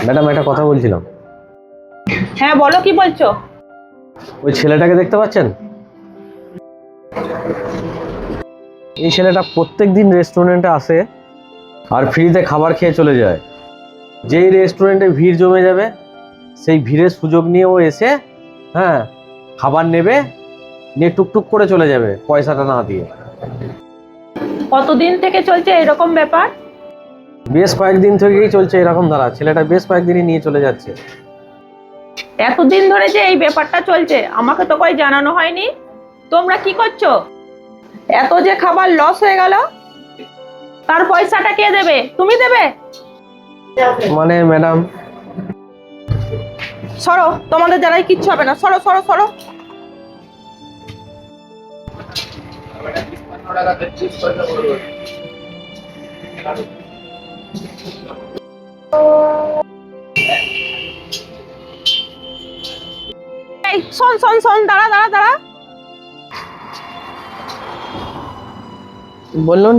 Madam একটা কথা বলছিলাম। হ্যাঁ বলো, কি বলছো? ওই ছেলেটাকে দেখতে পাচ্ছেন? এই ছেলেটা প্রত্যেক দিন রেস্টুরেন্টে আসে আর ফ্রিতে খাবার খেয়ে চলে যায়। যেই রেস্টুরেন্টে ভিড় জমে যাবে সেই ভিড়ের সুযোগ নিয়ে ও এসে খাবার নেবে, নিয়ে টুকটুক করে চলে যাবে পয়সাটা না দিয়ে। কতদিন থেকে চলছে এরকম ব্যাপার? বেশ কয়েকদিন থেকেই চলছে এরকম ধারা। ছেলেটা বেশ কয়েকদিনই নিয়ে চলে যাচ্ছে। এতদিন ধরে যে এই ব্যাপারটা চলছে আমাকে তো কই জানানো হয়নি। তোমরা কি করছো? এত যে খাবার লস হয়ে গেল, তার পয়সাটা কে দেবে? তুমি দেবে? মানে ম্যাডাম, সরো, তোমাদের দ্বারাই কিচ্ছু হবে না। সরো সরো সরো। এই শোন শোন শোন, দাঁড়া দাঁড়া দাঁড়া। বলুন।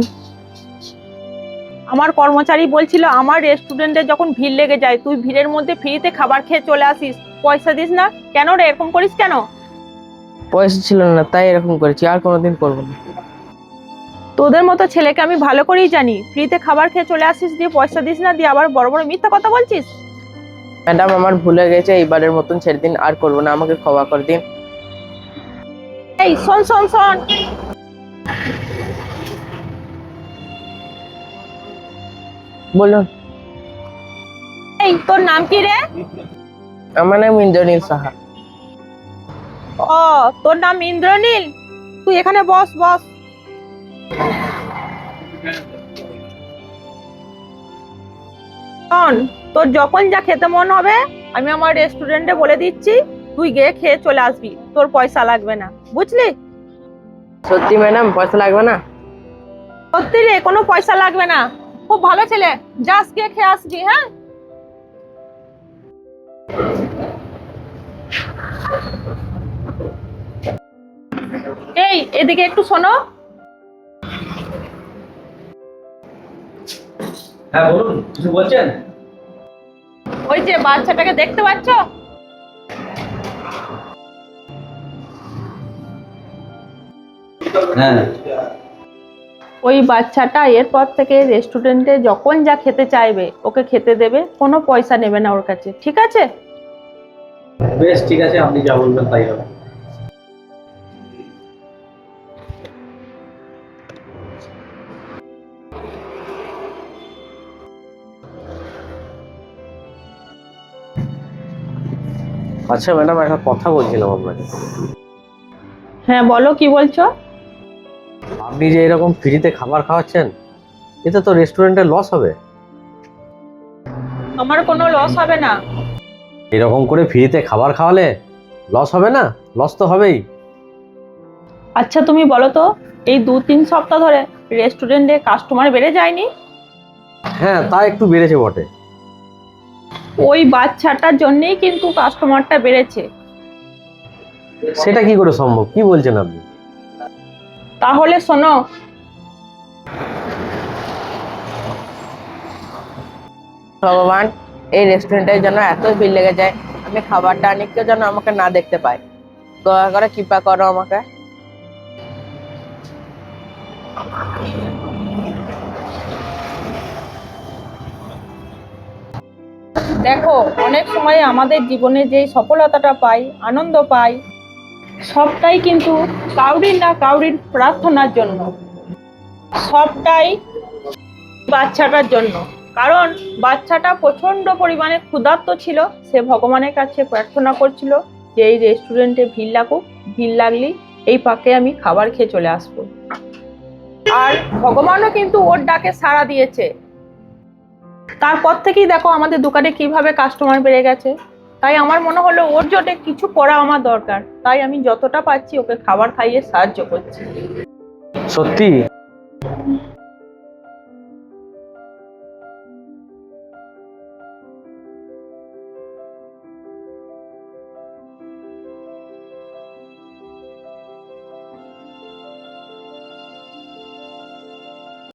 আমার কর্মচারী বলছিল আমার রেস্টুরেন্টে যখন ভিড় লেগে যায় তুই ভিড়ের মধ্যে ফ্রিতে খাবার খেয়ে চলে আসিস, পয়সা দিস না। কেন রে, এরকম করিস কেন? পয়সা ছিল না তাই এরকম করেছি, আর কোনোদিন করবো না। তোদের মতো ছেলেকে আমি ভালো করেই জানি, ফ্রিতে খাবার খেয়ে চলে আসিস দিয়ে পয়সা দিস না, দিয়ে আবার বড় বড় মিথ্যা কথা বলছিস। ম্যাডাম আমার ভুল হয়ে গেছে, এইবারের মতন ছেড়ে দিন, আর করবো না, আমাকে ক্ষমা করে দিন। এই শোন শোন শোন, বলুন। এই তোর নাম কি রে? আমার নাম ইন্দ্রনীল সাহা। ও, তোর নাম ইন্দ্রনীল? তুই এখানে বস বস। শোন, তোর যখন যা খেতে মন হবে আমি আমার রেস্টুরেন্টে বলে দিচ্ছি, তুই গিয়ে খেয়ে চলে আসবি, তোর পয়সা লাগবে না, বুঝলি? সত্যি ম্যাডাম পয়সা লাগবে না? সত্যি রে, কোনো পয়সা লাগবে না। খুব ভালো ছেলে, যাস গিয়ে খেয়ে আসবি। হ্যাঁ, এই এদিকে একটু শোনো। হ্যাঁ বলুন, কিছু বলছেন? ওই যে বাচ্চাটাকে দেখতে পাচ্ছ? হ্যাঁ। ওই বাচ্চাটা এরপর থেকে রেস্টুরেন্টে যখন যা খেতে চাইবে ওকে খেতে দেবে, কোনো পয়সা নেবে না ওর কাছে, ঠিক আছে? বেশ ঠিক আছে, আপনি যা বলবেন তাই হবে। আচ্ছা ম্যাডাম, একটা কথা বলছিলাম আপনাকে। হ্যাঁ বলো, কি বলছো? আপনি যে এরকম ফ্রিতে খাবার খাওয়াচ্ছেন, এতে তো রেস্টুরেন্টের লস হবে। আমার কোনো লস হবে না। এরকম করে ফ্রিতে খাবার খাওয়ালে লস হবে না? লস তো হবেই। আচ্ছা তুমি বলো তো, এই 2-3 সপ্তাহ ধরে রেস্টুরেন্টে কাস্টমার বেড়ে যায়নি? হ্যাঁ, তা একটু বেড়েছে বটে। ওই বাচ্চাটার জন্যই কিন্তু কাস্টমারটা বেড়েছে। সেটা কি করে সম্ভব? কি বলছেন আপনি? তাহলে শোনো, ভগবান, এই রেস্টুরেন্টের জন্য এত ভিড় লেগে যায়, আমি খাবারটা আনি কেউ যেন আমাকে না দেখতে পায়। দয়া করে কৃপা করো আমাকে। দেখো অনেক সময় আমাদের জীবনে যে সফলতাটা পাই, আনন্দ পাই, সবটাই কিন্তু কাউরির না কাউরির প্রার্থনার জন্য, সবটাই বাচ্চাটার জন্য। কারণ বাচ্চাটা প্রচন্ড পরিমাণে ক্ষুধার্ত ছিল, সে ভগবানের কাছে প্রার্থনা করছিল যে এই রেস্টুরেন্টে ভিড় লাগুক, ভিড় লাগলেই এই পাকে আমি খাবার খেয়ে চলে আসবো। আর ভগবানও কিন্তু ওর ডাকে সাড়া দিয়েছে। তারপর থেকেই দেখো আমাদের দোকানে কিভাবে কাস্টমার বেড়ে গেছে। তাই আমার মনে হলো ওর জন্য কিছু করা আমার দরকার, তাই আমি যতটা পাচ্ছি ওকে খাবার খাইয়ে সাহায্য করছি। সত্যি